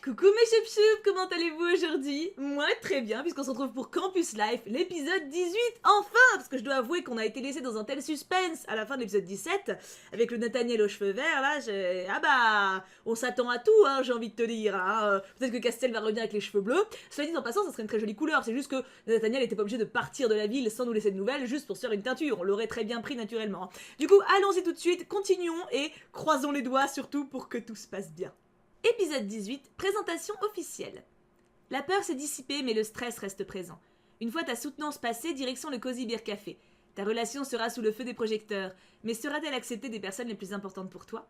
Coucou mes choup-choup, comment allez-vous aujourd'hui? Moi très bien, puisqu'on se retrouve pour Campus Life, l'épisode 18, enfin! Parce que je dois avouer qu'on a été laissé dans un tel suspense à la fin de l'épisode 17, avec le Nathaniel aux cheveux verts, là, ah bah, on s'attend à tout, hein, j'ai envie de te dire, hein. Peut-être que Castel va revenir avec les cheveux bleus. Cela dit, en passant, ça serait une très jolie couleur, c'est juste que Nathaniel était pas obligé de partir de la ville sans nous laisser de nouvelles, juste pour se faire une teinture, on l'aurait très bien pris naturellement. Du coup, allons-y tout de suite, continuons, et croisons les doigts surtout pour que tout se passe bien. Épisode 18, présentation officielle. La peur s'est dissipée, mais le stress reste présent. Une fois ta soutenance passée, direction le Cozy Beer Café. Ta relation sera sous le feu des projecteurs, mais sera-t-elle acceptée des personnes les plus importantes pour toi?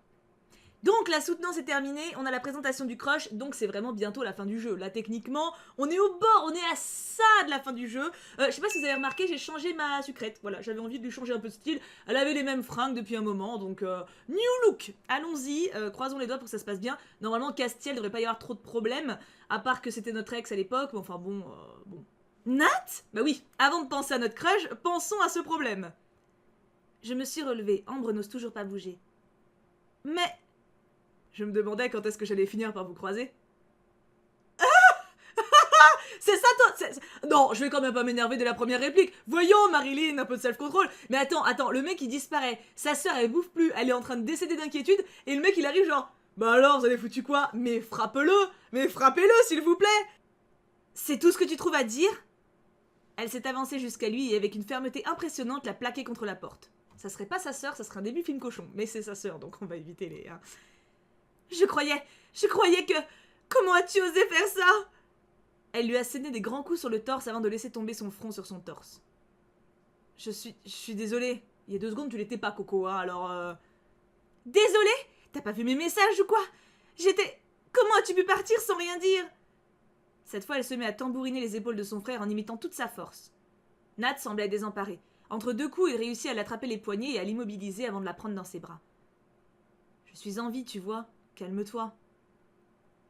Donc la soutenance est terminée, on a la présentation du crush, donc c'est vraiment bientôt la fin du jeu. Là techniquement, on est au bord, on est à ça de la fin du jeu. Je sais pas si vous avez remarqué, j'ai changé ma sucrète. Voilà, j'avais envie de lui changer un peu de style. Elle avait les mêmes fringues depuis un moment, donc new look. Allons-y, croisons les doigts pour que ça se passe bien. Normalement, Castiel devrait pas y avoir trop de problèmes, à part que c'était notre ex à l'époque, mais enfin bon, bon. Nat? Bah oui, avant de penser à notre crush, pensons à ce problème. Je me suis relevée, Ambre n'ose toujours pas bouger. Mais... Je me demandais quand est-ce que j'allais finir par vous croiser. C'est ça toi Non, je vais quand même pas m'énerver de la première réplique. Voyons, Marilyn, un peu de self-control. Mais attends, le mec il disparaît. Sa sœur elle bouffe plus, elle est en train de décéder d'inquiétude. Et le mec il arrive genre, bah alors vous avez foutu quoi? Mais frappez-le s'il vous plaît. C'est tout ce que tu trouves à dire? Elle s'est avancée jusqu'à lui et avec une fermeté impressionnante l'a plaqué contre la porte. Ça serait pas sa sœur, ça serait un début film cochon. Mais c'est sa sœur, donc on va éviter les... Hein. Je croyais que... Comment as-tu osé faire ça? Elle lui a asséné des grands coups sur le torse avant de laisser tomber son front sur son torse. Je suis désolée. Il y a 2 secondes, tu l'étais pas, Coco, hein, alors... Désolée? T'as pas vu mes messages ou quoi? J'étais... Comment as-tu pu partir sans rien dire? Cette fois, elle se met à tambouriner les épaules de son frère en imitant toute sa force. Nat semblait désemparé. Entre 2 coups, il réussit à l'attraper les poignets et à l'immobiliser avant de la prendre dans ses bras. Je suis en vie, tu vois. Calme-toi.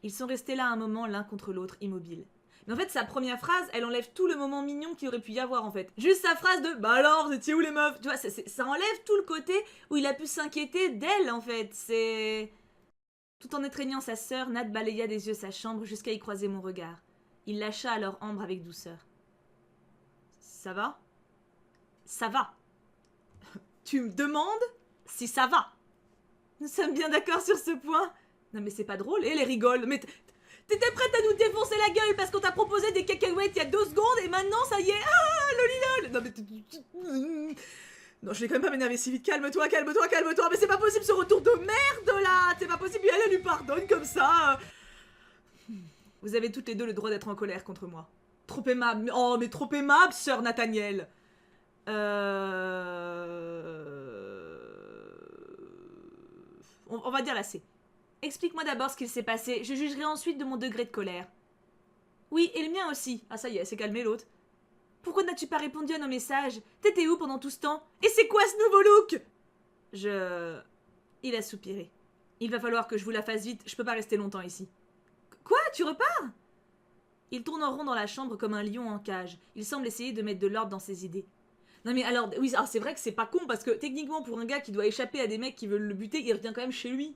Ils sont restés là un moment l'un contre l'autre, immobiles. Mais en fait, sa première phrase, elle enlève tout le moment mignon qu'il aurait pu y avoir en fait. Juste sa phrase de « Bah alors, vous étiez où les meufs ?» Tu vois, ça enlève tout le côté où il a pu s'inquiéter d'elle en fait. C'est... Tout en étreignant sa sœur, Nat balaya des yeux sa chambre jusqu'à y croiser mon regard. Il lâcha alors Ambre avec douceur. « Ça va ?»« Ça va. » Tu me demandes si ça va. Nous sommes bien d'accord sur ce point. Non mais c'est pas drôle, et elle rigole. Mais t'étais prête à nous défoncer la gueule parce qu'on t'a proposé des cacahuètes il y a 2 secondes et maintenant ça y est, ah lolilol. Non mais... Non, je vais quand même pas m'énerver si vite. Calme-toi. Mais c'est pas possible ce retour de merde là. C'est pas possible, elle lui pardonne comme ça. Vous avez toutes les deux le droit d'être en colère contre moi. Trop aimable. Oh mais trop aimable, sœur Nathaniel. On va dire là c'est. Explique-moi d'abord ce qu'il s'est passé, je jugerai ensuite de mon degré de colère. Oui, et le mien aussi. Ah ça y est, c'est calmé l'autre. Pourquoi n'as-tu pas répondu à nos messages? T'étais où pendant tout ce temps? Et c'est quoi ce nouveau look? Il a soupiré. Il va falloir que je vous la fasse vite, je peux pas rester longtemps ici. Quoi? Tu repars? Il tourne en rond dans la chambre comme un lion en cage. Il semble essayer de mettre de l'ordre dans ses idées. Non mais alors, oui, alors c'est vrai que c'est pas con, parce que techniquement pour un gars qui doit échapper à des mecs qui veulent le buter, il revient quand même chez lui.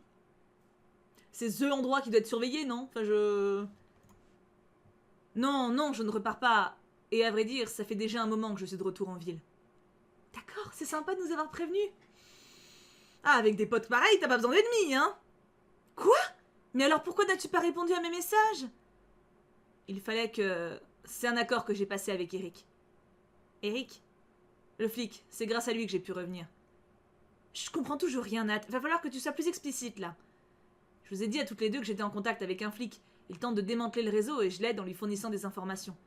C'est ce endroit qui doit être surveillé, non? Enfin, Non, je ne repars pas. Et à vrai dire, ça fait déjà un moment que je suis de retour en ville. D'accord, c'est sympa de nous avoir prévenus. Ah, avec des potes pareils, t'as pas besoin d'ennemis, hein? Quoi? Mais alors pourquoi n'as-tu pas répondu à mes messages? Il fallait que... C'est un accord que j'ai passé avec Eric. Eric? Le flic, c'est grâce à lui que j'ai pu revenir. Je comprends toujours rien, Nat. Va falloir que tu sois plus explicite, là. Je vous ai dit à toutes les deux que j'étais en contact avec un flic. Il tente de démanteler le réseau et je l'aide en lui fournissant des informations.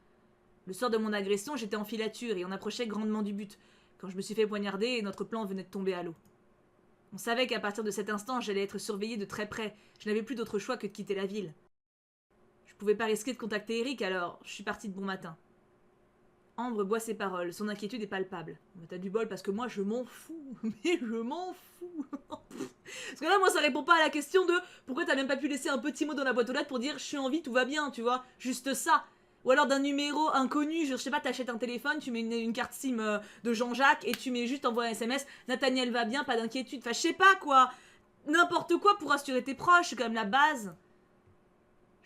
Le soir de mon agression, j'étais en filature et on approchait grandement du but. Quand je me suis fait poignarder, notre plan venait de tomber à l'eau. On savait qu'à partir de cet instant, j'allais être surveillée de très près. Je n'avais plus d'autre choix que de quitter la ville. Je pouvais pas risquer de contacter Eric, alors je suis partie de bon matin. Ambre boit ses paroles, son inquiétude est palpable. Mais t'as du bol parce que moi je m'en fous, mais je m'en fous. Parce que là moi ça répond pas à la question de pourquoi t'as même pas pu laisser un petit mot dans la boîte aux lettres pour dire je suis en vie, tout va bien, tu vois, juste ça. Ou alors d'un numéro inconnu, je sais pas, t'achètes un téléphone, tu mets une carte SIM de Jean-Jacques et tu mets juste envoie un SMS, Nathaniel va bien, pas d'inquiétude, enfin je sais pas quoi. N'importe quoi pour rassurer tes proches, c'est quand même la base.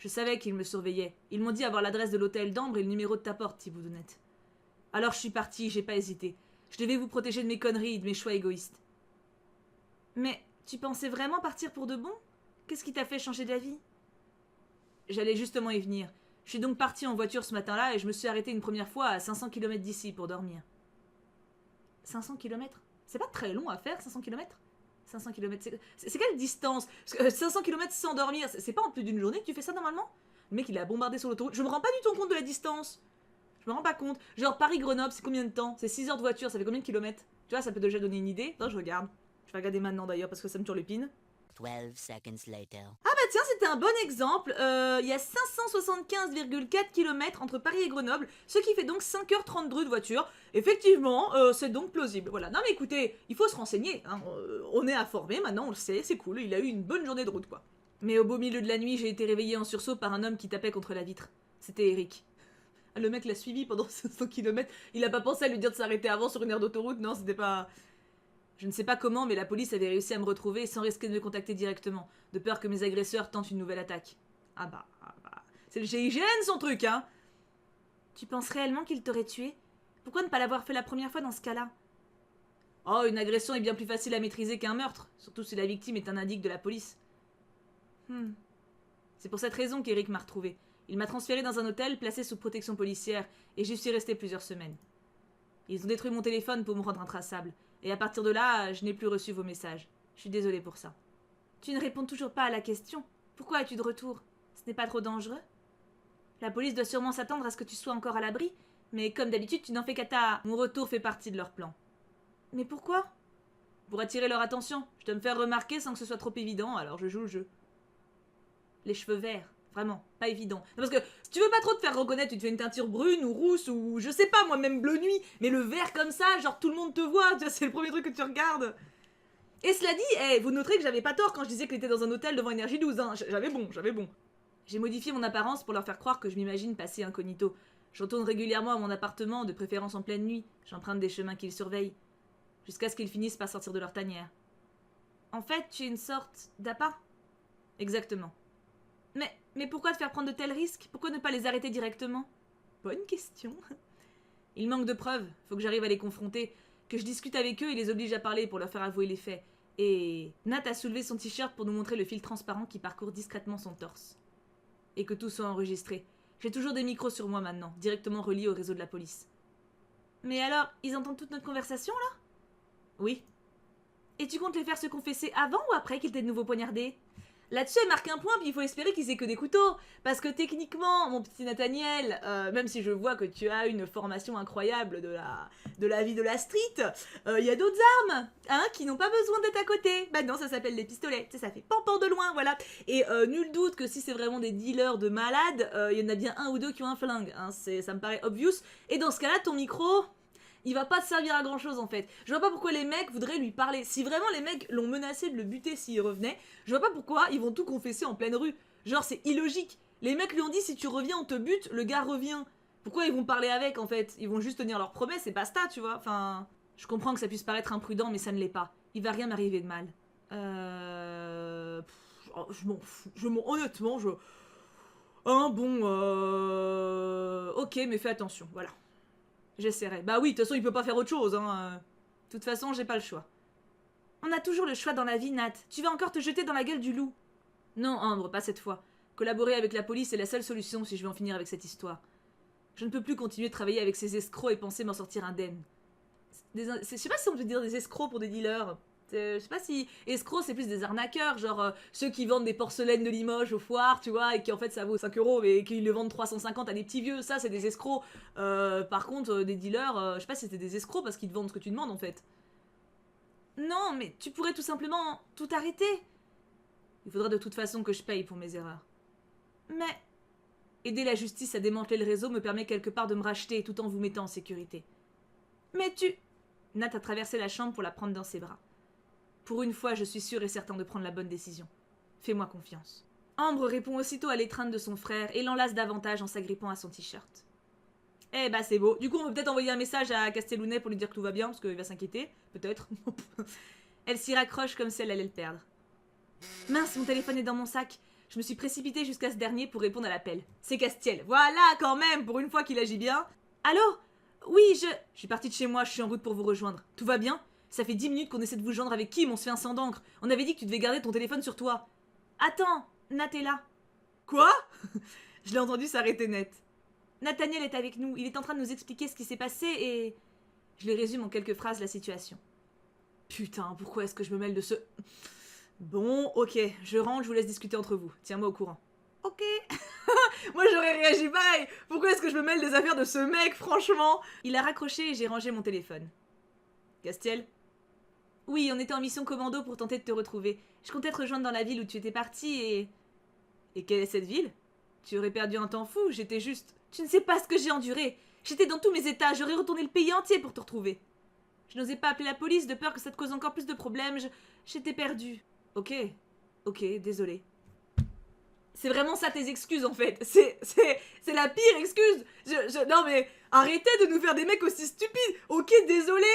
Je savais qu'ils me surveillaient. Ils m'ont dit avoir l'adresse de l'hôtel d'Ambre et le numéro de ta porte, Thibaudonnette. Alors je suis partie, j'ai pas hésité. Je devais vous protéger de mes conneries et de mes choix égoïstes. Mais tu pensais vraiment partir pour de bon? Qu'est-ce qui t'a fait changer d'avis? J'allais justement y venir. Je suis donc partie en voiture ce matin-là et je me suis arrêtée une première fois à 500 km d'ici pour dormir. 500 km? C'est pas très long à faire, 500 km? 500 km, c'est quelle distance? Parce que 500 km sans dormir, c'est pas en plus d'une journée que tu fais ça normalement? Le mec il a bombardé sur l'autoroute. Je me rends pas du tout compte de la distance. Je me rends pas compte. Genre Paris-Grenoble, c'est combien de temps? C'est 6 heures de voiture, ça fait combien de kilomètres? Tu vois, ça peut déjà donner une idée. Attends, je regarde. Je vais regarder maintenant d'ailleurs parce que ça me turlupine. 12 seconds later. Ah bah tiens, c'était un bon exemple. Il y a 575,4 km entre Paris et Grenoble, ce qui fait donc 5h32 de voiture. Effectivement, c'est donc plausible. Voilà. Non mais écoutez, il faut se renseigner. Hein. On est informé maintenant, on le sait, c'est cool. Il a eu une bonne journée de route, quoi. Mais au beau milieu de la nuit, j'ai été réveillée en sursaut par un homme qui tapait contre la vitre. C'était Eric. Le mec l'a suivi pendant 500 km. Il a pas pensé à lui dire de s'arrêter avant sur une aire d'autoroute. Non, c'était pas... Je ne sais pas comment, mais la police avait réussi à me retrouver sans risquer de me contacter directement, de peur que mes agresseurs tentent une nouvelle attaque. Ah bah. C'est le GIGN son truc, hein. Tu penses réellement qu'il t'aurait tué? Pourquoi ne pas l'avoir fait la première fois dans ce cas-là? Oh, une agression est bien plus facile à maîtriser qu'un meurtre, surtout si la victime est un indique de la police. C'est pour cette raison qu'Eric m'a retrouvé. Il m'a transféré dans un hôtel placé sous protection policière, et j'y suis resté plusieurs semaines. Ils ont détruit mon téléphone pour me rendre intraçable. Et à partir de là, je n'ai plus reçu vos messages. Je suis désolée pour ça. Tu ne réponds toujours pas à la question. Pourquoi es-tu de retour? Ce n'est pas trop dangereux? La police doit sûrement s'attendre à ce que tu sois encore à l'abri, mais comme d'habitude, tu n'en fais qu'à ta... Mon retour fait partie de leur plan. Mais pourquoi? Pour attirer leur attention. Je dois me faire remarquer sans que ce soit trop évident, alors je joue le jeu. Les cheveux verts. Vraiment, pas évident. Non, parce que si tu veux pas trop te faire reconnaître, tu te fais une teinture brune ou rousse ou je sais pas moi, même bleu nuit. Mais le vert comme ça, genre tout le monde te voit, tu vois, c'est le premier truc que tu regardes. Et cela dit, vous noterez que j'avais pas tort quand je disais qu'il était dans un hôtel devant Énergie 12, hein. J'avais bon. J'ai modifié mon apparence pour leur faire croire que je m'imagine passer incognito. Je retourne régulièrement à mon appartement, de préférence en pleine nuit. J'emprunte des chemins qu'ils surveillent. Jusqu'à ce qu'ils finissent par sortir de leur tanière. En fait, tu es une sorte d'appât? Exactement. Mais pourquoi te faire prendre de tels risques? Pourquoi ne pas les arrêter directement? Bonne question. Il manque de preuves, faut que j'arrive à les confronter, que je discute avec eux et les oblige à parler pour leur faire avouer les faits. Et Nat a soulevé son t-shirt pour nous montrer le fil transparent qui parcourt discrètement son torse. Et que tout soit enregistré. J'ai toujours des micros sur moi maintenant, directement reliés au réseau de la police. Mais alors, ils entendent toute notre conversation là? Oui. Et tu comptes les faire se confesser avant ou après qu'ils t'aient de nouveau poignardé? Là-dessus, elle marque un point, puis il faut espérer qu'ils aient que des couteaux. Parce que techniquement, mon petit Nathaniel, même si je vois que tu as une formation incroyable de la vie de la street, il y a d'autres armes, hein, qui n'ont pas besoin d'être à côté. Bah non, ça s'appelle des pistolets. Tu sais, ça fait pan de loin, voilà. Et nul doute que si c'est vraiment des dealers de malades, il y en a bien un ou deux qui ont un flingue. Hein, ça me paraît obvious. Et dans ce cas-là, ton micro... il va pas te servir à grand chose en fait. Je vois pas pourquoi les mecs voudraient lui parler. Si vraiment les mecs l'ont menacé de le buter s'il revenait, je vois pas pourquoi ils vont tout confesser en pleine rue. Genre c'est illogique. Les mecs lui ont dit si tu reviens on te bute, le gars revient. Pourquoi ils vont parler avec en fait? Ils vont juste tenir leurs promesses et basta, tu vois. Enfin, je comprends que ça puisse paraître imprudent mais ça ne l'est pas. Il va rien m'arriver de mal. Je m'en fous. Honnêtement, ok, mais fais attention, voilà. J'essaierai. Bah oui, de toute façon, il peut pas faire autre chose, hein. De toute façon, j'ai pas le choix. On a toujours le choix dans la vie, Nat. Tu vas encore te jeter dans la gueule du loup. Non, Ambre, pas cette fois. Collaborer avec la police est la seule solution si je veux en finir avec cette histoire. Je ne peux plus continuer de travailler avec ces escrocs et penser m'en sortir indemne. Je sais pas si on peut dire des escrocs pour des dealers. Je sais pas si... escrocs, c'est plus des arnaqueurs, genre ceux qui vendent des porcelaines de Limoges aux foires, tu vois, et qui en fait ça vaut 5 euros, mais qu'ils le vendent 350 à des petits vieux, ça c'est des escrocs. Par contre, des dealers, je sais pas si c'était des escrocs parce qu'ils te vendent ce que tu demandes en fait. Non, mais tu pourrais tout simplement tout arrêter. Il faudra de toute façon que je paye pour mes erreurs. Mais... aider la justice à démanteler le réseau me permet quelque part de me racheter tout en vous mettant en sécurité. Mais tu... Nat a traversé la chambre pour la prendre dans ses bras. Pour une fois, je suis sûr et certain de prendre la bonne décision. Fais-moi confiance. Ambre répond aussitôt à l'étreinte de son frère et l'enlace davantage en s'agrippant à son t-shirt. Eh bah c'est beau. Du coup, on peut peut-être envoyer un message à Castellounet pour lui dire que tout va bien, parce qu'il va s'inquiéter. Peut-être. Elle s'y raccroche comme si elle allait le perdre. Mince, mon téléphone est dans mon sac. Je me suis précipitée jusqu'à ce dernier pour répondre à l'appel. C'est Castiel. Voilà, quand même, pour une fois qu'il agit bien. Allô? Oui, je suis partie de chez moi, je suis en route pour vous rejoindre. Tout va bien? Ça fait 10 minutes qu'on essaie de vous joindre avec Kim, on se fait un sang d'encre. On avait dit que tu devais garder ton téléphone sur toi. Attends, Nat est là. Quoi? Je l'ai entendu s'arrêter net. Nathaniel est avec nous, il est en train de nous expliquer ce qui s'est passé et... Je les résume en quelques phrases la situation. Putain, pourquoi est-ce que je me mêle de ce... Bon, ok, je rentre, je vous laisse discuter entre vous. Tiens-moi au courant. Ok. Moi j'aurais réagi pareil. Pourquoi est-ce que je me mêle des affaires de ce mec, franchement? Il a raccroché et j'ai rangé mon téléphone. Castiel? Oui, on était en mission commando pour tenter de te retrouver. Je comptais te rejoindre dans la ville où tu étais parti et... Et quelle est cette ville? Tu aurais perdu un temps fou, j'étais juste... Tu ne sais pas ce que j'ai enduré. J'étais dans tous mes états, j'aurais retourné le pays entier pour te retrouver. Je n'osais pas appeler la police de peur que ça te cause encore plus de problèmes, j'étais perdue. Ok, désolé. C'est vraiment ça tes excuses en fait. C'est la pire excuse. Non mais arrêtez de nous faire des mecs aussi stupides. Ok, désolé.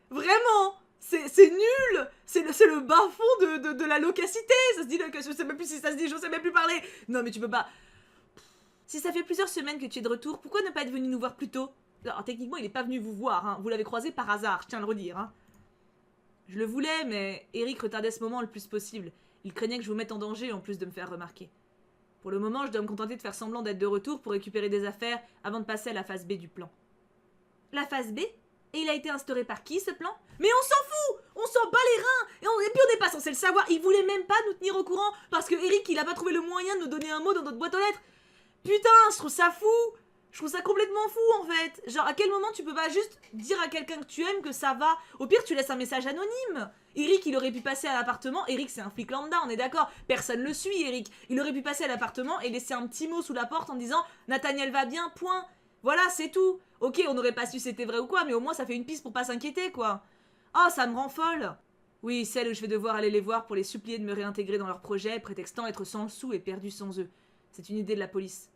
Vraiment. C'est nul. C'est le bas-fond de la locacité. Ça se dit, je sais même plus si ça se dit, je sais même plus parler. Non mais tu peux pas... Si ça fait plusieurs semaines que tu es de retour, pourquoi ne pas être venu nous voir plus tôt? Alors techniquement il est pas venu vous voir, hein. Vous l'avez croisé par hasard, je tiens à le redire. Hein. Je le voulais, mais Eric retardait ce moment le plus possible. Il craignait que je vous mette en danger en plus de me faire remarquer. Pour le moment, je dois me contenter de faire semblant d'être de retour pour récupérer des affaires avant de passer à la phase B du plan. La phase B? Et il a été instauré par qui ce plan? Mais on s'en fout! On s'en bat les reins! Et puis on n'est pas censé le savoir, il voulait même pas nous tenir au courant parce que Eric il a pas trouvé le moyen de nous donner un mot dans notre boîte aux lettres. Putain, je trouve ça fou! Je trouve ça complètement fou en fait. Genre à quel moment tu peux pas juste dire à quelqu'un que tu aimes que ça va? Au pire tu laisses un message anonyme. Eric il aurait pu passer à l'appartement. Eric c'est un flic lambda, on est d'accord. Personne le suit Eric. Il aurait pu passer à l'appartement et laisser un petit mot sous la porte en disant Nathaniel va bien, point. Voilà c'est tout. Ok on n'aurait pas su si c'était vrai ou quoi, mais au moins ça fait une piste pour pas s'inquiéter quoi. Oh ça me rend folle. Oui celle où je vais devoir aller les voir pour les supplier de me réintégrer dans leur projet, prétextant être sans le sou et perdu sans eux. C'est une idée de la police.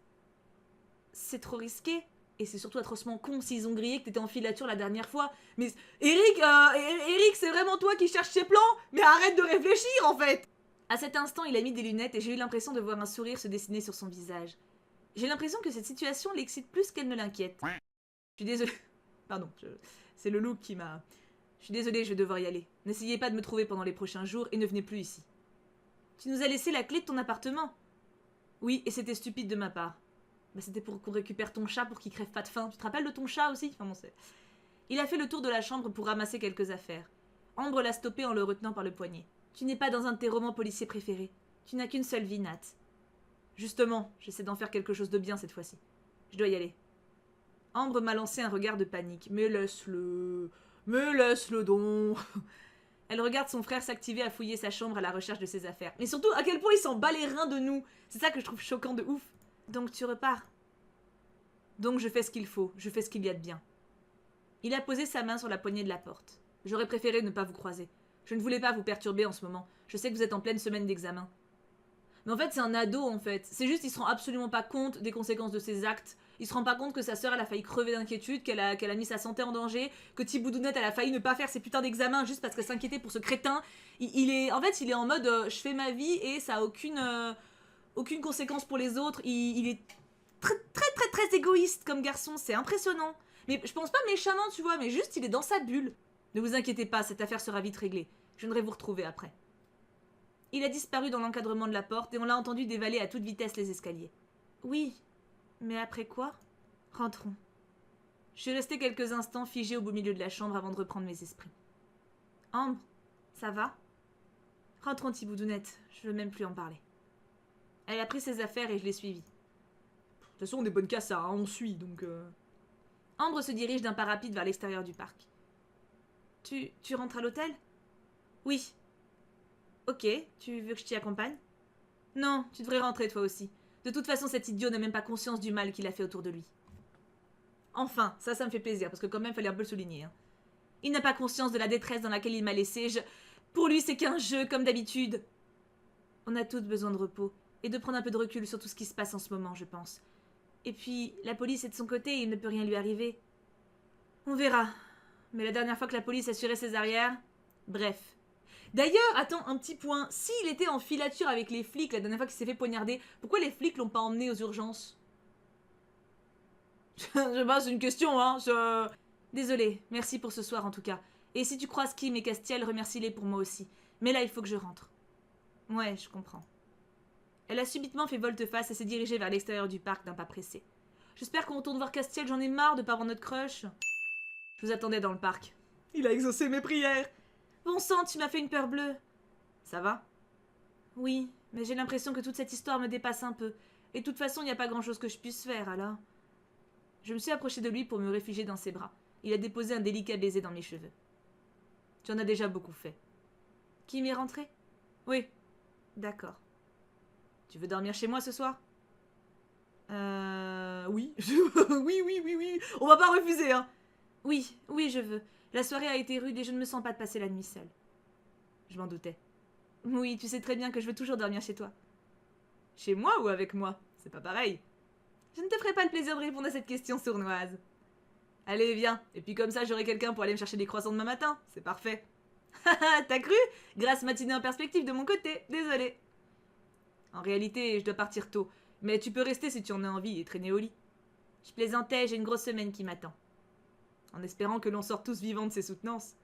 C'est trop risqué. Et c'est surtout atrocement con s'ils ont grillé que t'étais en filature la dernière fois. Mais Eric, c'est vraiment toi qui cherches ces plans? Mais arrête de réfléchir en fait! À cet instant, il a mis des lunettes et j'ai eu l'impression de voir un sourire se dessiner sur son visage. J'ai l'impression que cette situation l'excite plus qu'elle ne l'inquiète. Je suis désolée. Pardon, c'est le look qui m'a... Je suis désolée, je vais devoir y aller. N'essayez pas de me trouver pendant les prochains jours et ne venez plus ici. Tu nous as laissé la clé de ton appartement. Oui, et c'était stupide de ma part. Bah c'était pour qu'on récupère ton chat pour qu'il crève pas de faim. Tu te rappelles de ton chat aussi? Enfin bon, c'est... Il a fait le tour de la chambre pour ramasser quelques affaires. Ambre l'a stoppé en le retenant par le poignet. Tu n'es pas dans un de tes romans policiers préférés. Tu n'as qu'une seule vie, Nat. Justement, j'essaie d'en faire quelque chose de bien cette fois-ci. Je dois y aller. Ambre m'a lancé un regard de panique. Mais laisse-le donc. Elle regarde son frère s'activer à fouiller sa chambre à la recherche de ses affaires. Mais surtout, à quel point il s'en bat les reins de nous. C'est ça que je trouve choquant de ouf. Donc tu repars. Donc je fais ce qu'il faut, je fais ce qu'il y a de bien. Il a posé sa main sur la poignée de la porte. J'aurais préféré ne pas vous croiser. Je ne voulais pas vous perturber en ce moment. Je sais que vous êtes en pleine semaine d'examen. Mais en fait, c'est un ado, en fait. C'est juste, il se rend absolument pas compte des conséquences de ses actes. Il se rend pas compte que sa sœur, elle a failli crever d'inquiétude, qu'elle a mis sa santé en danger, que Thiboudounette, elle a failli ne pas faire ses putains d'examens juste parce qu'elle s'inquiétait pour ce crétin. En fait, il est en mode, je fais ma vie et ça a aucune conséquence pour les autres. Il est très égoïste comme garçon, c'est impressionnant. Mais je pense pas méchamment, tu vois, mais juste il est dans sa bulle. Ne vous inquiétez pas, cette affaire sera vite réglée. Je viendrai vous retrouver après. Il a disparu dans l'encadrement de la porte et on l'a entendu dévaler à toute vitesse les escaliers. Oui, mais après quoi? Rentrons. Je suis restée quelques instants figée au beau milieu de la chambre avant de reprendre mes esprits. Ambre, ça va? Rentrons, Thiboudounette, je veux même plus en parler. Elle a pris ses affaires et je l'ai suivie. De toute façon, on est bonne qu'à ça, hein, on suit, donc... Ambre se dirige d'un pas rapide vers l'extérieur du parc. Tu rentres à l'hôtel? Oui. Ok, tu veux que je t'y accompagne? Non, tu devrais rentrer toi aussi. De toute façon, cet idiot n'a même pas conscience du mal qu'il a fait autour de lui. Enfin, ça me fait plaisir, parce que quand même, fallait un peu le souligner. Hein. Il n'a pas conscience de la détresse dans laquelle il m'a laissé. Pour lui, c'est qu'un jeu, comme d'habitude. On a toutes besoin de repos, et de prendre un peu de recul sur tout ce qui se passe en ce moment, je pense. Et puis, la police est de son côté et il ne peut rien lui arriver. On verra. Mais la dernière fois que la police assurait ses arrières... Bref. D'ailleurs, attends, un petit point. S'il était en filature avec les flics la dernière fois qu'il s'est fait poignarder, pourquoi les flics l'ont pas emmené aux urgences? Je sais pas, c'est une question, hein. Désolée, merci pour ce soir en tout cas. Et si tu croises Kim et Castiel, remercie-les pour moi aussi. Mais là, il faut que je rentre. Ouais, je comprends. Elle a subitement fait volte-face et s'est dirigée vers l'extérieur du parc d'un pas pressé. J'espère qu'on retourne voir Castiel, j'en ai marre de pas voir notre crush. Je vous attendais dans le parc. Il a exaucé mes prières. Bon sang, tu m'as fait une peur bleue. Ça va? Oui, mais j'ai l'impression que toute cette histoire me dépasse un peu. Et de toute façon, il n'y a pas grand-chose que je puisse faire, alors. Je me suis approchée de lui pour me réfugier dans ses bras. Il a déposé un délicat baiser dans mes cheveux. Tu en as déjà beaucoup fait. Kim est rentré? Oui. D'accord. Tu veux dormir chez moi ce soir? Oui. oui. On va pas refuser, hein. Oui, je veux. La soirée a été rude et je ne me sens pas de passer la nuit seule. Je m'en doutais. Oui, tu sais très bien que je veux toujours dormir chez toi. Chez moi ou avec moi? C'est pas pareil. Je ne te ferai pas le plaisir de répondre à cette question sournoise. Allez, viens. Et puis comme ça, j'aurai quelqu'un pour aller me chercher des croissants demain matin. C'est parfait. T'as cru? Grâce matinée en perspective de mon côté. Désolé. En réalité, je dois partir tôt. Mais tu peux rester si tu en as envie et traîner au lit. Je plaisantais, j'ai une grosse semaine qui m'attend. En espérant que l'on sorte tous vivants de ces soutenances.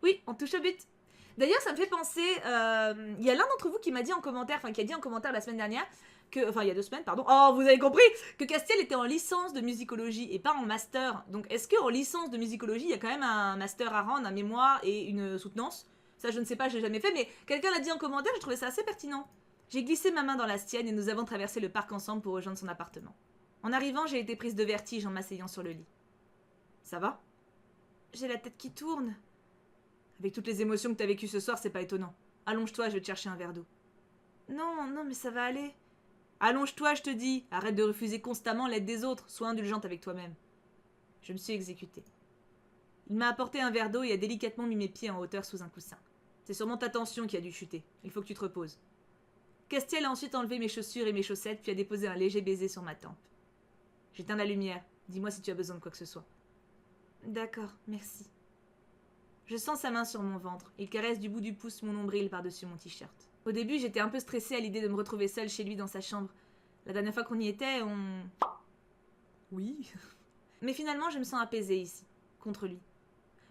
Oui, on touche au but. D'ailleurs, ça me fait penser, il y a l'un d'entre vous qui m'a dit en commentaire, enfin qui a dit en commentaire la semaine dernière, enfin il y a 2 semaines, pardon, oh vous avez compris, que Castiel était en licence de musicologie et pas en master. Donc est-ce qu'en licence de musicologie, il y a quand même un master à rendre, un mémoire et une soutenance? Ça je ne sais pas, je l'ai jamais fait, mais quelqu'un l'a dit en commentaire, je trouvais ça assez pertinent. J'ai glissé ma main dans la sienne et nous avons traversé le parc ensemble pour rejoindre son appartement. En arrivant, j'ai été prise de vertige en m'asseyant sur le lit. Ça va? J'ai la tête qui tourne. Avec toutes les émotions que t'as vécues ce soir, c'est pas étonnant. Allonge-toi, je vais te chercher un verre d'eau. Non, mais ça va aller. Allonge-toi, je te dis. Arrête de refuser constamment l'aide des autres. Sois indulgente avec toi-même. Je me suis exécutée. Il m'a apporté un verre d'eau et a délicatement mis mes pieds en hauteur sous un coussin. C'est sûrement ta tension qui a dû chuter. Il faut que tu te reposes. Castiel a ensuite enlevé mes chaussures et mes chaussettes, puis a déposé un léger baiser sur ma tempe. J'éteins la lumière. Dis-moi si tu as besoin de quoi que ce soit. D'accord, merci. Je sens sa main sur mon ventre. Il caresse du bout du pouce mon nombril par-dessus mon t-shirt. Au début, j'étais un peu stressée à l'idée de me retrouver seule chez lui dans sa chambre. La dernière fois qu'on y était, Oui. Mais finalement, je me sens apaisée ici, contre lui.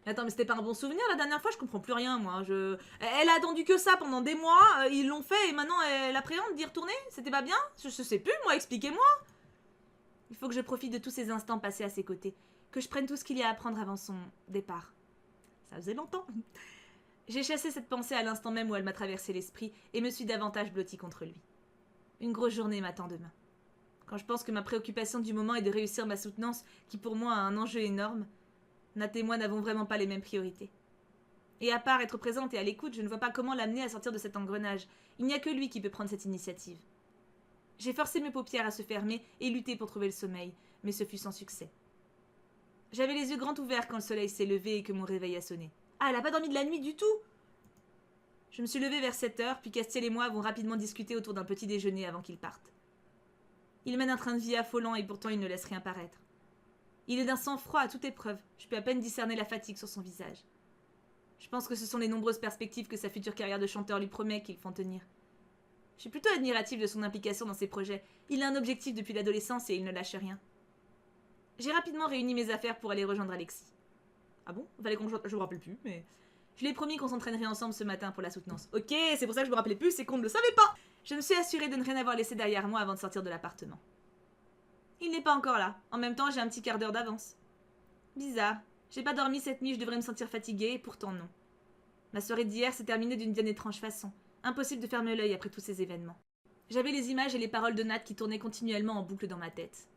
Mais attends, mais c'était pas un bon souvenir la dernière fois? Je comprends plus rien, moi. Elle a attendu que ça pendant des mois, ils l'ont fait et maintenant elle appréhende d'y retourner? C'était pas bien? Je sais plus, moi, expliquez-moi. Il faut que je profite de tous ces instants passés à ses côtés, que je prenne tout ce qu'il y a à prendre avant son départ. Ça faisait longtemps. J'ai chassé cette pensée à l'instant même où elle m'a traversé l'esprit et me suis davantage blottie contre lui. Une grosse journée m'attend demain. Quand je pense que ma préoccupation du moment est de réussir ma soutenance, qui pour moi a un enjeu énorme, Nat et moi n'avons vraiment pas les mêmes priorités. Et à part être présente et à l'écoute, je ne vois pas comment l'amener à sortir de cet engrenage. Il n'y a que lui qui peut prendre cette initiative. J'ai forcé mes paupières à se fermer et lutté pour trouver le sommeil, mais ce fut sans succès. J'avais les yeux grands ouverts quand le soleil s'est levé et que mon réveil a sonné. Ah, elle a pas dormi de la nuit du tout! Je me suis levée vers 7h, puis Castiel et moi avons rapidement discuté autour d'un petit déjeuner avant qu'il parte. Il mène un train de vie affolant et pourtant il ne laisse rien paraître. Il est d'un sang-froid à toute épreuve, je peux à peine discerner la fatigue sur son visage. Je pense que ce sont les nombreuses perspectives que sa future carrière de chanteur lui promet qui le font tenir. Je suis plutôt admirative de son implication dans ses projets. Il a un objectif depuis l'adolescence et il ne lâche rien. J'ai rapidement réuni mes affaires pour aller rejoindre Alexis. Ah bon? Fallait qu'on... Je me rappelle plus, mais... Je lui ai promis qu'on s'entraînerait ensemble ce matin pour la soutenance. Ok, c'est pour ça que je me rappelais plus, c'est qu'on ne le savait pas! Je me suis assurée de ne rien avoir laissé derrière moi avant de sortir de l'appartement. Il n'est pas encore là. En même temps, j'ai un petit quart d'heure d'avance. Bizarre. J'ai pas dormi cette nuit, je devrais me sentir fatiguée, et pourtant non. Ma soirée d'hier s'est terminée d'une bien étrange façon. Impossible de fermer l'œil après tous ces événements. J'avais les images et les paroles de Nat qui tournaient continuellement en boucle dans ma tête.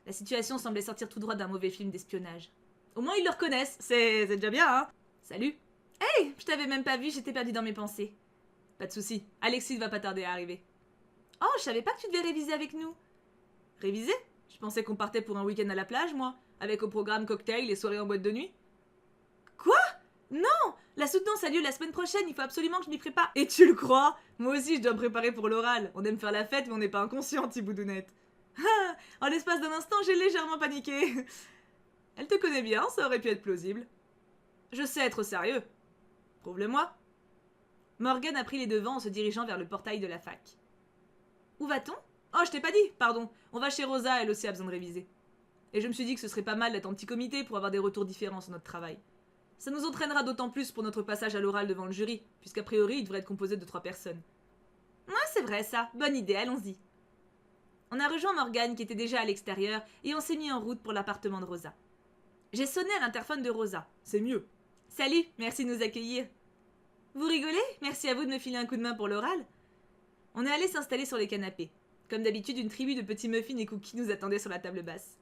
La situation semblait sortir tout droit d'un mauvais film d'espionnage. Au moins ils le reconnaissent, c'est déjà bien, hein? Salut! Hey! Je t'avais même pas vu, j'étais perdue dans mes pensées. Pas de soucis, Alexis ne va pas tarder à arriver. Oh, je savais pas que tu devais réviser avec nous. Réviser? Je pensais qu'on partait pour un week-end à la plage, moi, avec au programme cocktail et soirée en boîte de nuit. Quoi? Non! La soutenance a lieu la semaine prochaine, il faut absolument que je m'y prépare. Et tu le crois? Moi aussi, je dois me préparer pour l'oral. On aime faire la fête, mais on n'est pas inconscient, petit boudounette. Ah! En l'espace d'un instant, j'ai légèrement paniqué. Elle te connaît bien, ça aurait pu être plausible. Je sais être sérieux. Prouve-le-moi. Morgan a pris les devants en se dirigeant vers le portail de la fac. Où va-t-on? Oh, je t'ai pas dit, pardon. On va chez Rosa, elle aussi a besoin de réviser. Et je me suis dit que ce serait pas mal d'être en petit comité pour avoir des retours différents sur notre travail. Ça nous entraînera d'autant plus pour notre passage à l'oral devant le jury, puisqu'a priori il devrait être composé de 3 personnes. Ouais, c'est vrai ça, bonne idée, allons-y. On a rejoint Morgan qui était déjà à l'extérieur et on s'est mis en route pour l'appartement de Rosa. J'ai sonné à l'interphone de Rosa, c'est mieux. Salut, merci de nous accueillir. Vous rigolez? Merci à vous de me filer un coup de main pour l'oral. On est allé s'installer sur les canapés. Comme d'habitude, une tribu de petits muffins et cookies nous attendait sur la table basse.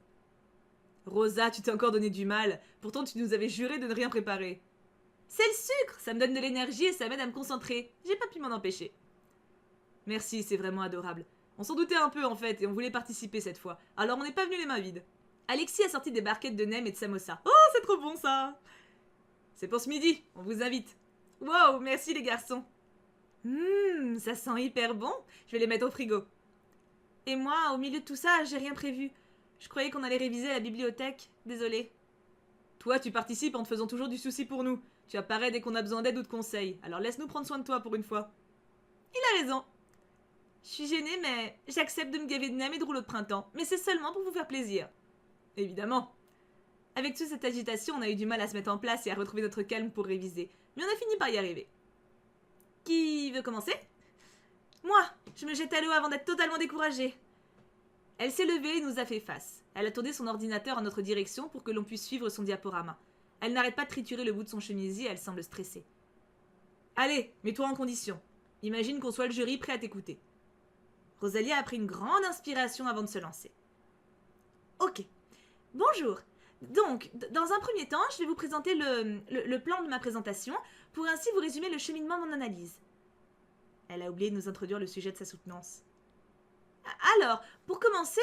Rosa, tu t'es encore donné du mal. Pourtant, tu nous avais juré de ne rien préparer. C'est le sucre, ça me donne de l'énergie et ça m'aide à me concentrer. J'ai pas pu m'en empêcher. Merci, c'est vraiment adorable. On s'en doutait un peu en fait et on voulait participer cette fois. Alors on n'est pas venu les mains vides. Alexis a sorti des barquettes de nem et de samosa. Oh, c'est trop bon ça! C'est pour ce midi, on vous invite. Wow, merci les garçons. Ça sent hyper bon. Je vais les mettre au frigo. Et moi, au milieu de tout ça, j'ai rien prévu. Je croyais qu'on allait réviser à la bibliothèque. Désolée. Toi, tu participes en te faisant toujours du souci pour nous. Tu apparais dès qu'on a besoin d'aide ou de conseils. Alors laisse-nous prendre soin de toi pour une fois. Il a raison. Je suis gênée, mais j'accepte de me gaver de nem et de rouleaux de printemps. Mais c'est seulement pour vous faire plaisir. Évidemment. Avec toute cette agitation, on a eu du mal à se mettre en place et à retrouver notre calme pour réviser. Mais on a fini par y arriver. Qui veut commencer? Moi, je me jette à l'eau avant d'être totalement découragée. Elle s'est levée et nous a fait face. Elle a tourné son ordinateur en notre direction pour que l'on puisse suivre son diaporama. Elle n'arrête pas de triturer le bout de son chemisier, elle semble stressée. Allez, mets-toi en condition. Imagine qu'on soit le jury prêt à t'écouter. Rosalia a pris une grande inspiration avant de se lancer. Ok. Bonjour. Donc, dans un premier temps, je vais vous présenter le plan de ma présentation pour ainsi vous résumer le cheminement de mon analyse. Elle a oublié de nous introduire le sujet de sa soutenance. Alors, pour commencer,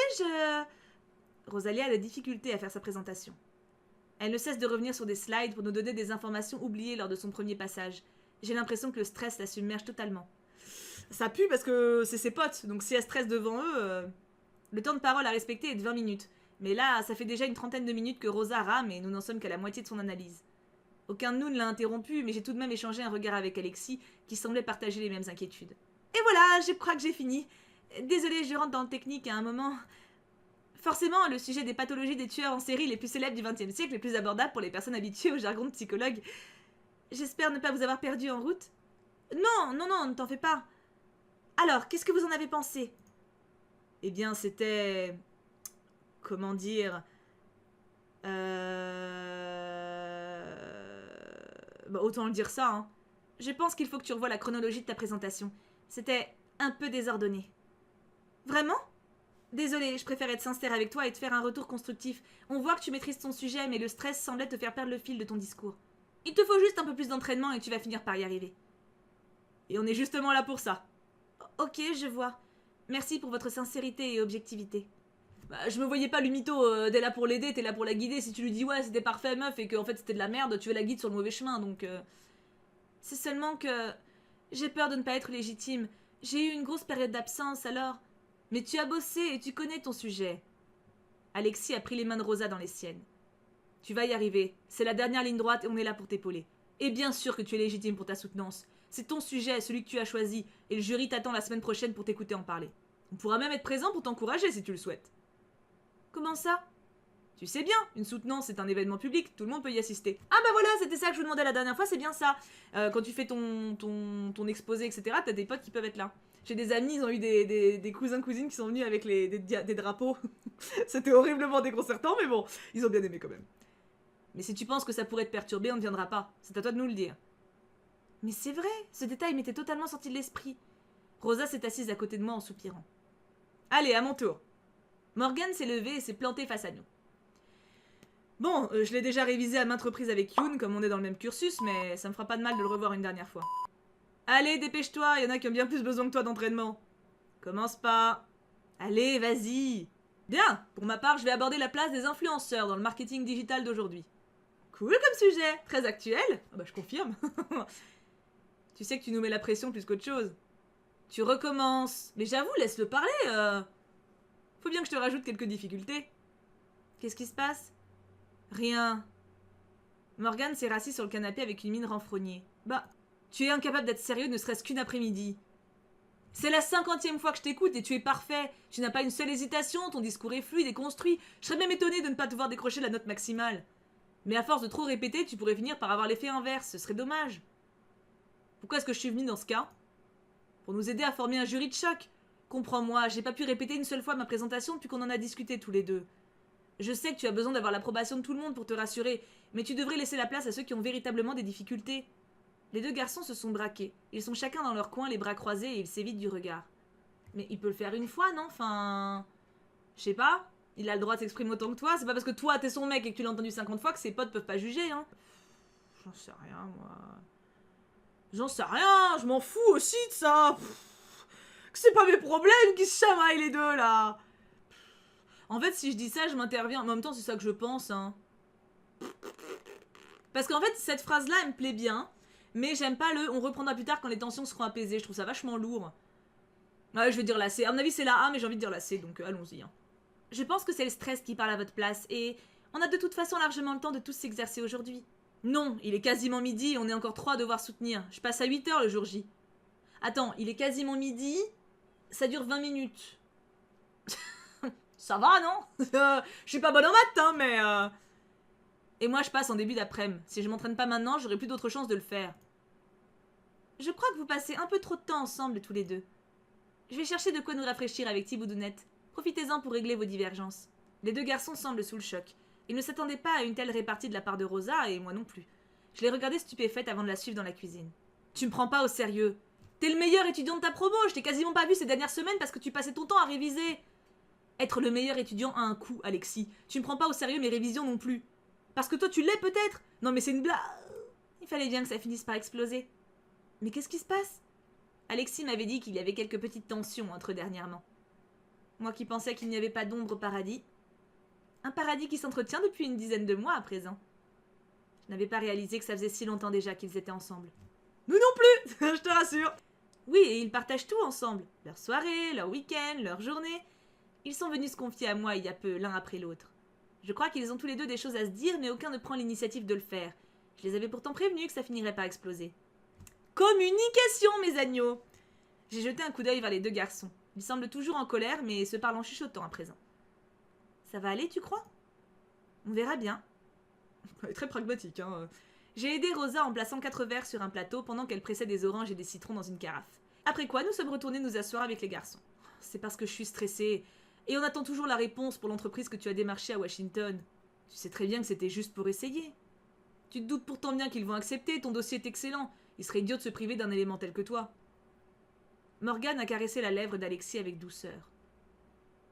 Rosalia a des difficultés à faire sa présentation. Elle ne cesse de revenir sur des slides pour nous donner des informations oubliées lors de son premier passage. J'ai l'impression que le stress la submerge totalement. Ça pue parce que c'est ses potes, donc si elle stresse devant eux... Le temps de parole à respecter est de 20 minutes. Mais là, ça fait déjà une trentaine de minutes que Rosa rame et nous n'en sommes qu'à la moitié de son analyse. Aucun de nous ne l'a interrompu, mais j'ai tout de même échangé un regard avec Alexis, qui semblait partager les mêmes inquiétudes. Et voilà, je crois que j'ai fini. Désolée, je rentre dans le technique à un moment. Forcément, le sujet des pathologies des tueurs en série les plus célèbres du XXe siècle est plus abordable pour les personnes habituées au jargon de psychologue. J'espère ne pas vous avoir perdu en route. Non, ne t'en fais pas. Alors, qu'est-ce que vous en avez pensé? Eh bien, c'était... Comment dire... autant le dire ça, hein. Je pense qu'il faut que tu revoies la chronologie de ta présentation. C'était un peu désordonné. Vraiment? Désolée, je préfère être sincère avec toi et te faire un retour constructif. On voit que tu maîtrises ton sujet, mais le stress semblait te faire perdre le fil de ton discours. Il te faut juste un peu plus d'entraînement et tu vas finir par y arriver. Et on est justement là pour ça. Ok, je vois. Merci pour votre sincérité et objectivité. Bah, je me voyais pas le mytho, t'es là pour l'aider, t'es là pour la guider. Si tu lui dis ouais c'était parfait meuf et qu'en fait c'était de la merde, tu veux la guider sur le mauvais chemin, donc... C'est seulement que... J'ai peur de ne pas être légitime. J'ai eu une grosse période d'absence, alors... Mais tu as bossé et tu connais ton sujet. Alexis a pris les mains de Rosa dans les siennes. Tu vas y arriver. C'est la dernière ligne droite et on est là pour t'épauler. Et bien sûr que tu es légitime pour ta soutenance. C'est ton sujet, celui que tu as choisi, et le jury t'attend la semaine prochaine pour t'écouter en parler. On pourra même être présent pour t'encourager si tu le souhaites. Comment ça? Tu sais bien, une soutenance c'est un événement public, tout le monde peut y assister. Ah bah voilà, c'était ça que je vous demandais la dernière fois, c'est bien ça. Quand tu fais ton exposé, etc., t'as des potes qui peuvent être là. J'ai des amis, ils ont eu des cousins-cousines qui sont venus avec des drapeaux. C'était horriblement déconcertant, mais bon, ils ont bien aimé quand même. Mais si tu penses que ça pourrait te perturber, on ne viendra pas. C'est à toi de nous le dire. Mais c'est vrai, ce détail m'était totalement sorti de l'esprit. Rosa s'est assise à côté de moi en soupirant. Allez, à mon tour. Morgan s'est levé et s'est planté face à nous. Bon, je l'ai déjà révisé à maintes reprises avec Yoon, comme on est dans le même cursus, mais ça me fera pas de mal de le revoir une dernière fois. Allez, dépêche-toi, y en a qui ont bien plus besoin que toi d'entraînement. Commence pas. Allez, vas-y. Bien, pour ma part, je vais aborder la place des influenceurs dans le marketing digital d'aujourd'hui. Cool comme sujet, très actuel. Ah bah je confirme. Tu sais que tu nous mets la pression plus qu'autre chose. Tu recommences. Mais j'avoue, laisse-le parler. Faut bien que je te rajoute quelques difficultés. Qu'est-ce qui se passe? Rien. Morgan s'est rassis sur le canapé avec une mine renfrognée. Bah, Tu es incapable d'être sérieux ne serait-ce qu'une après-midi. C'est la 50e fois que je t'écoute et tu es parfait. Tu n'as pas une seule hésitation, ton discours est fluide et construit. Je serais même étonnée de ne pas te voir décrocher la note maximale. Mais à force de trop répéter, tu pourrais finir par avoir l'effet inverse, ce serait dommage. Pourquoi est-ce que je suis venue dans ce cas? Pour nous aider à former un jury de choc. Comprends-moi, j'ai pas pu répéter une seule fois ma présentation depuis qu'on en a discuté tous les deux. Je sais que tu as besoin d'avoir l'approbation de tout le monde pour te rassurer, mais tu devrais laisser la place à ceux qui ont véritablement des difficultés. Les deux garçons se sont braqués. Ils sont chacun dans leur coin, les bras croisés, et ils s'évitent du regard. Mais il peut le faire une fois, non? Enfin... Je sais pas. Il a le droit de s'exprimer autant que toi. C'est pas parce que toi, t'es son mec et que tu l'as entendu 50 fois que ses potes peuvent pas juger, hein. J'en sais rien, moi. J'en sais rien, je m'en fous aussi de ça. C'est pas mes problèmes qui se chamaillent les deux, là. En fait, si je dis ça, je m'interviens. En même temps, c'est ça que je pense, hein. Parce qu'en fait, cette phrase-là, elle me plaît bien. Mais j'aime pas le « on reprendra plus tard quand les tensions seront apaisées ». Je trouve ça vachement lourd. Ouais, je vais dire la C. À mon avis, c'est la A, mais j'ai envie de dire la C, donc allons-y. Hein. Je pense que c'est le stress qui parle à votre place, et on a de toute façon largement le temps de tous s'exercer aujourd'hui. Non, il est quasiment midi et on est encore 3 à devoir soutenir. Je passe à 8 heures le jour J. Attends, il est quasiment midi, ça dure 20 minutes. Ça va, non? Je suis pas bonne en maths, hein, mais... Et moi, je passe en début d'après-midi. Si je m'entraîne pas maintenant, j'aurai plus d'autre chance de le faire. Je crois que vous passez un peu trop de temps ensemble, tous les deux. Je vais chercher de quoi nous rafraîchir avec Thiboudounette. Profitez-en pour régler vos divergences. Les deux garçons semblent sous le choc. Ils ne s'attendaient pas à une telle répartie de la part de Rosa, et moi non plus. Je les regardais stupéfaite avant de la suivre dans la cuisine. Tu me prends pas au sérieux. T'es le meilleur étudiant de ta promo, je t'ai quasiment pas vu ces dernières semaines parce que tu passais ton temps à réviser. Être le meilleur étudiant a un coût, Alexis. Tu me prends pas au sérieux mes révisions non plus. Parce que toi tu l'es peut-être. Non mais c'est une blague. Il fallait bien que ça finisse par exploser. Mais qu'est-ce qui se passe? Alexis m'avait dit qu'il y avait quelques petites tensions entre dernièrement. Moi qui pensais qu'il n'y avait pas d'ombre au paradis. Un paradis qui s'entretient depuis une dizaine de mois à présent. Je n'avais pas réalisé que ça faisait si longtemps déjà qu'ils étaient ensemble. Nous non plus, je te rassure. Oui, et ils partagent tout ensemble. Leurs soirées, leurs week-ends, leurs journées. Ils sont venus se confier à moi il y a peu, l'un après l'autre. Je crois qu'ils ont tous les deux des choses à se dire, mais aucun ne prend l'initiative de le faire. Je les avais pourtant prévenus que ça finirait par exploser. Communication, mes agneaux! J'ai jeté un coup d'œil vers les deux garçons. Ils semblent toujours en colère, mais se parlent en chuchotant à présent. Ça va aller, tu crois? On verra bien. Elle est très pragmatique, hein. J'ai aidé Rosa en plaçant 4 verres sur un plateau pendant qu'elle pressait des oranges et des citrons dans une carafe. Après quoi, nous sommes retournés nous asseoir avec les garçons. C'est parce que je suis stressée. Et on attend toujours la réponse pour l'entreprise que tu as démarchée à Washington. Tu sais très bien que c'était juste pour essayer. Tu te doutes pourtant bien qu'ils vont accepter, ton dossier est excellent. Il serait idiot de se priver d'un élément tel que toi. Morgane a caressé la lèvre d'Alexis avec douceur.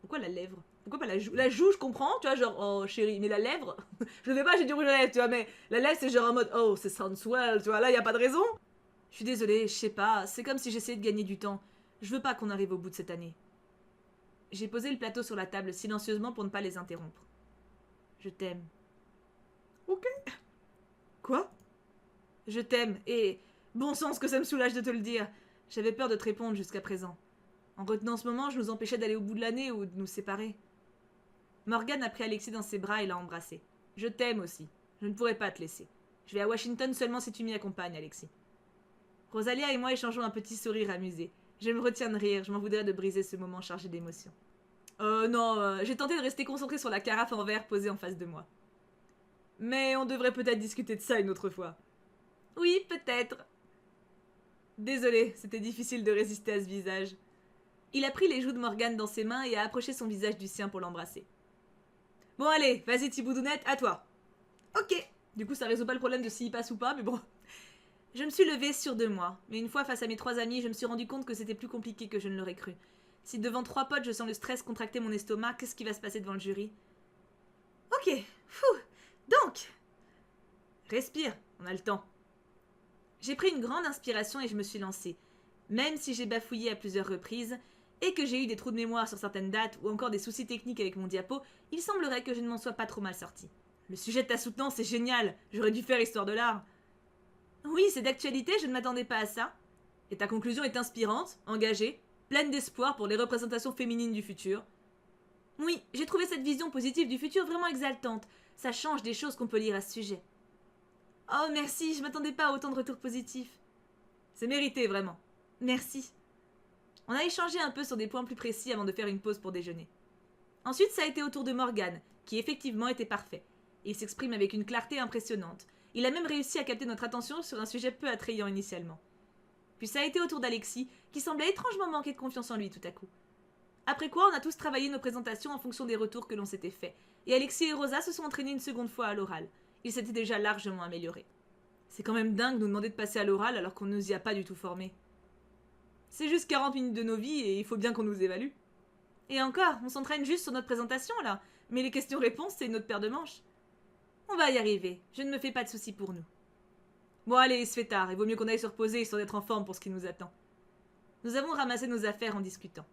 Pourquoi la lèvre? Pourquoi pas la joue? La joue, je comprends, tu vois, genre, oh chérie, mais la lèvre? Je ne sais pas, j'ai du rouge à lèvres, tu vois, mais la lèvre, c'est genre en mode, oh, ça sounds swell, tu vois, là, y a pas de raison. Je suis désolée, je sais pas, c'est comme si j'essayais de gagner du temps. Je veux pas qu'on arrive au bout de cette année. J'ai posé le plateau sur la table silencieusement pour ne pas les interrompre. Je t'aime. Ok. Quoi? Je t'aime, et bon sens que ça me soulage de te le dire. J'avais peur de te répondre jusqu'à présent. En retenant ce moment, je nous empêchais d'aller au bout de l'année ou de nous séparer. Morgane a pris Alexis dans ses bras et l'a embrassé. Je t'aime aussi. Je ne pourrai pas te laisser. Je vais à Washington seulement si tu m'y accompagnes, Alexis. Rosalia et moi échangeons un petit sourire amusé. Je me retiens de rire, je m'en voudrais de briser ce moment chargé d'émotions. Non, j'ai tenté de rester concentrée sur la carafe en verre posée en face de moi. Mais on devrait peut-être discuter de ça une autre fois. Oui, peut-être. Désolée, c'était difficile de résister à ce visage. Il a pris les joues de Morgane dans ses mains et a approché son visage du sien pour l'embrasser. Bon allez, vas-y Thiboudounette, à toi. Ok. Du coup ça résout pas le problème de s'il passe ou pas, mais bon. Je me suis levée sûre de moi, mais une fois face à mes 3 amis, je me suis rendu compte que c'était plus compliqué que je ne l'aurais cru. Si devant 3 potes je sens le stress contracter mon estomac, qu'est-ce qui va se passer devant le jury? Ok, fou. Donc, respire, on a le temps. J'ai pris une grande inspiration et je me suis lancée. Même si j'ai bafouillé à plusieurs reprises, et que j'ai eu des trous de mémoire sur certaines dates ou encore des soucis techniques avec mon diapo, il semblerait que je ne m'en sois pas trop mal sortie. Le sujet de ta soutenance est génial, j'aurais dû faire Histoire de l'art. Oui, c'est d'actualité, je ne m'attendais pas à ça. Et ta conclusion est inspirante, engagée, pleine d'espoir pour les représentations féminines du futur. Oui, j'ai trouvé cette vision positive du futur vraiment exaltante. Ça change des choses qu'on peut lire à ce sujet. Oh merci, je m'attendais pas à autant de retours positifs. C'est mérité, vraiment. Merci. On a échangé un peu sur des points plus précis avant de faire une pause pour déjeuner. Ensuite, ça a été au tour de Morgan, qui effectivement était parfait. Il s'exprime avec une clarté impressionnante. Il a même réussi à capter notre attention sur un sujet peu attrayant initialement. Puis ça a été au tour d'Alexis, qui semblait étrangement manquer de confiance en lui tout à coup. Après quoi, on a tous travaillé nos présentations en fonction des retours que l'on s'était faits, et Alexis et Rosa se sont entraînés une seconde fois à l'oral. Ils s'étaient déjà largement améliorés. C'est quand même dingue de nous demander de passer à l'oral alors qu'on ne nous y a pas du tout formés. C'est juste 40 minutes de nos vies et il faut bien qu'on nous évalue. Et encore, on s'entraîne juste sur notre présentation là, mais les questions-réponses c'est une autre paire de manches. On va y arriver, je ne me fais pas de soucis pour nous. Bon allez, il se fait tard, il vaut mieux qu'on aille se reposer histoire d'être en forme pour ce qui nous attend. Nous avons ramassé nos affaires en discutant.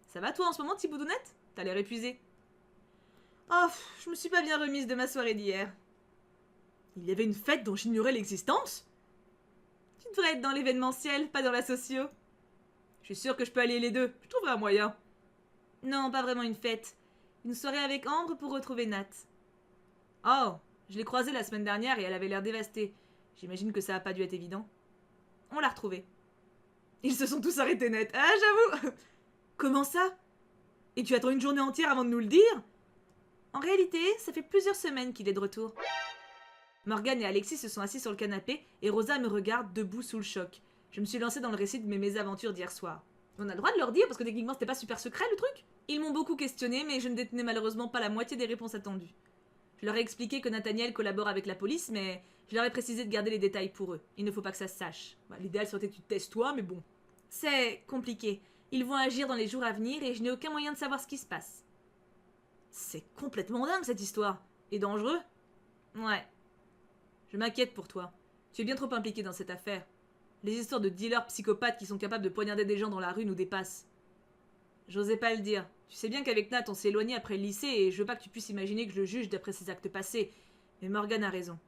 Ça va toi en ce moment, petit boudounette? T'as l'air épuisé. Oh, je me suis pas bien remise de ma soirée d'hier. Il y avait une fête dont j'ignorais l'existence? Tu devrais être dans l'événementiel, pas dans la socio. Je suis sûre que je peux aller les deux, je trouverai un moyen. Non, pas vraiment une fête. Une soirée avec Ambre pour retrouver Nat. Oh, je l'ai croisée la semaine dernière et elle avait l'air dévastée. J'imagine que ça a pas dû être évident. On l'a retrouvée. Ils se sont tous arrêtés net. Ah, j'avoue. Comment ça? Et tu attends une journée entière avant de nous le dire? En réalité, ça fait plusieurs semaines qu'il est de retour. Morgan et Alexis se sont assis sur le canapé et Rosa me regarde debout sous le choc. Je me suis lancée dans le récit de mes mésaventures d'hier soir. On a le droit de leur dire parce que techniquement c'était pas super secret le truc. Ils m'ont beaucoup questionné mais je ne détenais malheureusement pas la moitié des réponses attendues. Je leur ai expliqué que Nathaniel collabore avec la police mais je leur ai précisé de garder les détails pour eux. Il ne faut pas que ça se sache. L'idéal serait que tu te testes toi mais bon. C'est compliqué. Ils vont agir dans les jours à venir et je n'ai aucun moyen de savoir ce qui se passe. C'est complètement dingue cette histoire. Et dangereux? Ouais. Je m'inquiète pour toi. Tu es bien trop impliqué dans cette affaire. Les histoires de dealers psychopathes qui sont capables de poignarder des gens dans la rue nous dépassent. J'osais pas le dire. Tu sais bien qu'avec Nat on s'est éloigné après le lycée et je veux pas que tu puisses imaginer que je le juge d'après ses actes passés. Mais Morgan a raison.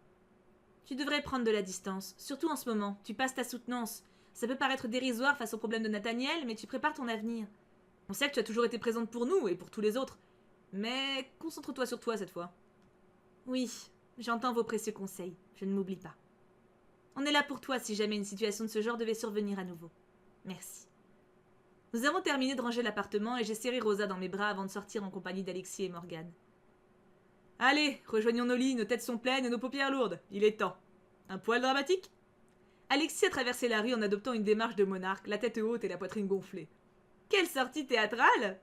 Tu devrais prendre de la distance, surtout en ce moment. Tu passes ta soutenance. Ça peut paraître dérisoire face au problème de Nathaniel, mais tu prépares ton avenir. On sait que tu as toujours été présente pour nous et pour tous les autres. Mais concentre-toi sur toi cette fois. Oui, j'entends vos précieux conseils. Je ne m'oublie pas. On est là pour toi si jamais une situation de ce genre devait survenir à nouveau. Merci. Nous avons terminé de ranger l'appartement et j'ai serré Rosa dans mes bras avant de sortir en compagnie d'Alexis et Morgan. Allez, rejoignons nos lits, nos têtes sont pleines et nos paupières lourdes. Il est temps. Un poil dramatique? Alexis a traversé la rue en adoptant une démarche de monarque, la tête haute et la poitrine gonflée. Quelle sortie théâtrale!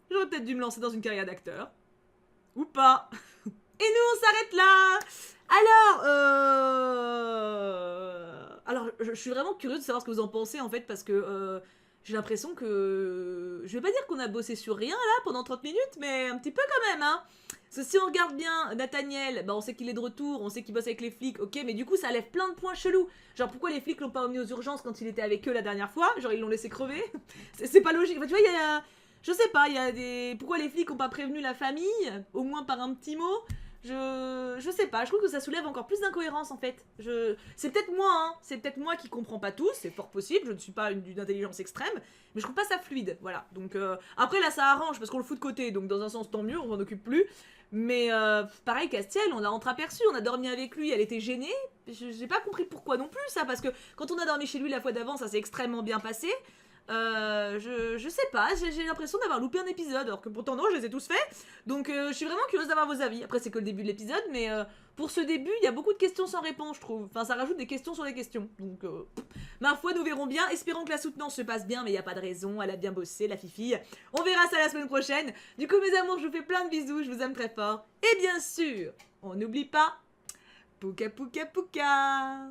J'aurais peut-être dû me lancer dans une carrière d'acteur. Ou pas. Et nous, on s'arrête là. Alors, je suis vraiment curieuse de savoir ce que vous en pensez, en fait, parce que j'ai l'impression que... Je vais pas dire qu'on a bossé sur rien, là, pendant 30 minutes, mais un petit peu quand même, hein. Parce que si on regarde bien Nathaniel, bah on sait qu'il est de retour, on sait qu'il bosse avec les flics, ok, mais du coup, ça lève plein de points chelous. Genre, pourquoi les flics l'ont pas emmené aux urgences quand il était avec eux la dernière fois? Genre, ils l'ont laissé crever. C'est pas logique. Enfin, tu vois, il y a... Je sais pas, il y a des... Pourquoi les flics ont pas prévenu la famille? Au moins par un petit mot. Je sais pas, je trouve que ça soulève encore plus d'incohérence en fait. C'est peut-être moi, hein. C'est peut-être moi qui comprends pas tout, c'est fort possible, je ne suis pas d'une intelligence extrême, mais je trouve pas ça fluide, voilà. Donc après là ça arrange parce qu'on le fout de côté, donc dans un sens tant mieux, on s'en occupe plus. Mais pareil Castiel, on l'a entreaperçu, on a dormi avec lui, elle était gênée. J'ai pas compris pourquoi non plus ça, parce que quand on a dormi chez lui la fois d'avant, ça s'est extrêmement bien passé. Je sais pas, j'ai l'impression d'avoir loupé un épisode, alors que pourtant non, je les ai tous faits. Donc je suis vraiment curieuse d'avoir vos avis. Après c'est que le début de l'épisode, mais pour ce début, il y a beaucoup de questions sans réponse, je trouve. Enfin, ça rajoute des questions sur les questions. Donc, ma foi, nous verrons bien. Espérons que la soutenance se passe bien, mais il n'y a pas de raison. Elle a bien bossé, la fifille. On verra ça la semaine prochaine. Du coup, mes amours, je vous fais plein de bisous. Je vous aime très fort. Et bien sûr, on n'oublie pas... Pouka pouka pouka.